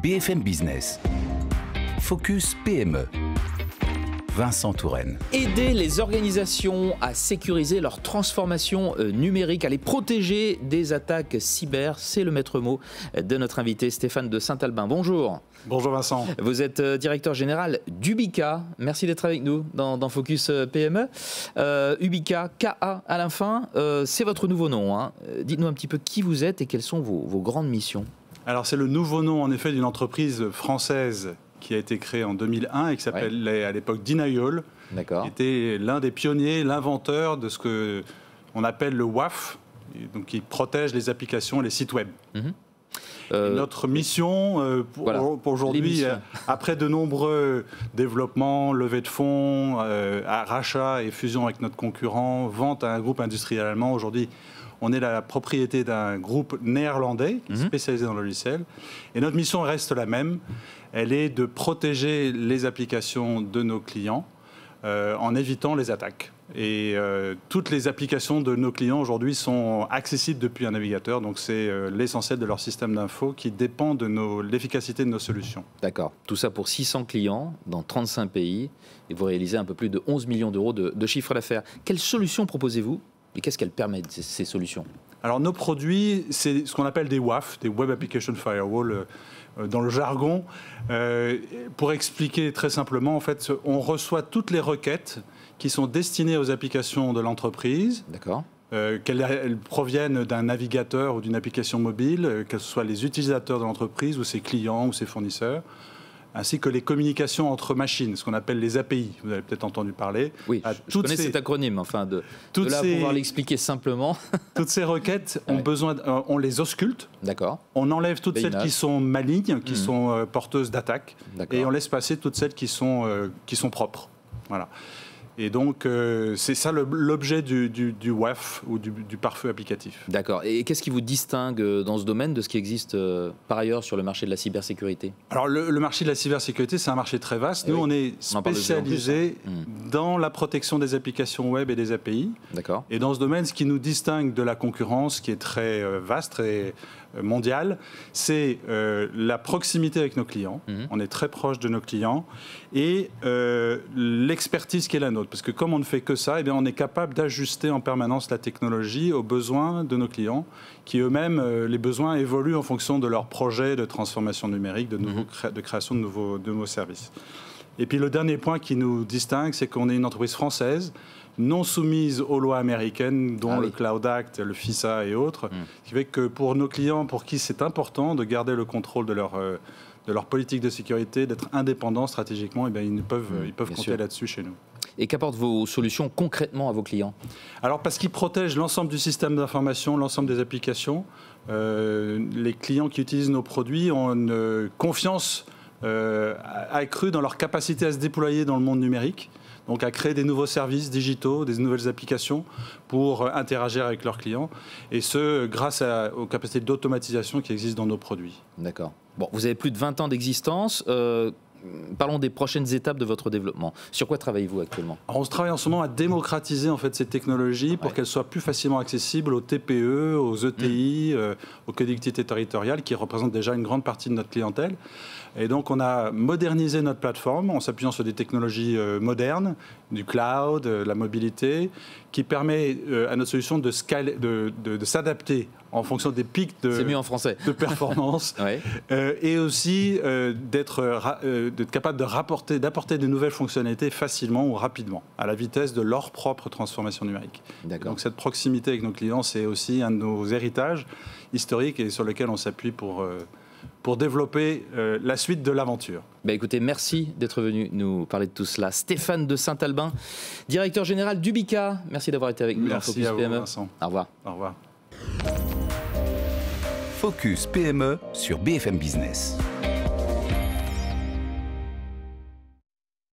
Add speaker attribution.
Speaker 1: BFM Business. Focus PME. Vincent Touraine.
Speaker 2: Aider les organisations à sécuriser leur transformation numérique, à les protéger des attaques cyber, c'est le maître mot de notre invité Stéphane de Saint-Albin. Bonjour.
Speaker 3: Bonjour Vincent.
Speaker 2: Vous êtes directeur général d'Ubica. Merci d'être avec nous dans Focus PME. Ubica, KA à la fin, c'est votre nouveau nom. Hein. Dites-nous un petit peu qui vous êtes et quelles sont vos grandes missions.
Speaker 3: Alors c'est le nouveau nom en effet d'une entreprise française qui a été créée en 2001 et qui s'appelait à l'époque Denial, qui était l'un des pionniers, l'inventeur de ce qu'on appelle le WAF, donc qui protège les applications et les sites web. Notre mission pour aujourd'hui, après de nombreux développements, levées de fonds, rachats et fusions avec notre concurrent, vente à un groupe industriel allemand, aujourd'hui on est la propriété d'un groupe néerlandais spécialisé dans le logiciel. Et notre mission reste la même. Elle est de protéger les applications de nos clients en évitant les attaques. Et toutes les applications de nos clients aujourd'hui sont accessibles depuis un navigateur. Donc c'est l'essentiel de leur système d'info qui dépend de l'efficacité de nos solutions. D'accord.
Speaker 2: Tout ça pour 600 clients dans 35 pays. Et vous réalisez un peu plus de 11 millions d'euros de chiffre d'affaires. Quelles solutions proposez-vous ? Et qu'est-ce qu'elles permettent, ces solutions ?
Speaker 3: Alors nos produits, c'est ce qu'on appelle des WAF, des Web Application Firewall dans le jargon. Pour expliquer très simplement, en fait, on reçoit toutes les requêtes qui sont destinées aux applications de l'entreprise.
Speaker 2: D'accord.
Speaker 3: Qu'elles proviennent d'un navigateur ou d'une application mobile, que ce soit les utilisateurs de l'entreprise ou ses clients ou ses fournisseurs, ainsi que les communications entre machines, ce qu'on appelle les API. Vous avez peut-être entendu parler.
Speaker 2: Oui, je connais cet acronyme, enfin, de là à pouvoir l'expliquer simplement.
Speaker 3: Toutes ces requêtes ont besoin, on les ausculte.
Speaker 2: D'accord.
Speaker 3: On enlève toutes celles qui sont malignes, qui sont porteuses d'attaques, et on laisse passer toutes celles qui sont propres. Voilà. Et donc, c'est ça l'objet du WAF ou du pare-feu applicatif.
Speaker 2: D'accord. Et qu'est-ce qui vous distingue dans ce domaine de ce qui existe par ailleurs sur le marché de la cybersécurité ?
Speaker 3: Alors, le marché de la cybersécurité, c'est un marché très vaste. Nous, on est spécialisé dans la protection des applications web et des API.
Speaker 2: D'accord.
Speaker 3: Et dans ce domaine, ce qui nous distingue de la concurrence, qui est très vaste, très mondiale, c'est la proximité avec nos clients. On est très proche de nos clients. Et l'expertise qui est la nôtre. Parce que comme on ne fait que ça, eh bien, on est capable d'ajuster en permanence la technologie aux besoins de nos clients, qui eux-mêmes, les besoins évoluent en fonction de leurs projets de transformation numérique, de création de nouveaux services. Et puis le dernier point qui nous distingue, c'est qu'on est une entreprise française, non soumise aux lois américaines, dont le Cloud Act, le FISA et autres, qui fait que pour nos clients, pour qui c'est important de garder le contrôle de leur politique de sécurité, d'être indépendants stratégiquement, eh bien, ils peuvent compter là-dessus chez nous.
Speaker 2: Et qu'apportent vos solutions concrètement à vos clients ?
Speaker 3: Alors parce qu'ils protègent l'ensemble du système d'information, l'ensemble des applications. Les clients qui utilisent nos produits ont une confiance accrue dans leur capacité à se déployer dans le monde numérique. Donc à créer des nouveaux services digitaux, des nouvelles applications pour interagir avec leurs clients. Et ce, grâce aux capacités d'automatisation qui existent dans nos produits.
Speaker 2: D'accord. Bon, vous avez plus de 20 ans d'existence. Parlons des prochaines étapes de votre développement. Sur quoi travaillez-vous actuellement ?
Speaker 3: Alors, on travaille en ce moment à démocratiser en fait, ces technologies pour qu'elles soient plus facilement accessibles aux TPE, aux ETI, aux collectivités territoriales qui représentent déjà une grande partie de notre clientèle. Et donc on a modernisé notre plateforme en s'appuyant sur des technologies modernes, du cloud, la mobilité, qui permet à notre solution de s'adapter en fonction des pics de performance et aussi d'être capable d'apporter de nouvelles fonctionnalités facilement ou rapidement, à la vitesse de leur propre transformation numérique. Donc cette proximité avec nos clients, c'est aussi un de nos héritages historiques et sur lequel on s'appuie pour développer la suite de l'aventure.
Speaker 2: Écoutez, merci d'être venu nous parler de tout cela. Stéphane de Saint-Albin, directeur général d'Ubica. Merci d'avoir été avec nous dans Focus PME.
Speaker 3: Vincent.
Speaker 2: Au revoir.
Speaker 3: Au revoir.
Speaker 1: Focus PME sur BFM Business.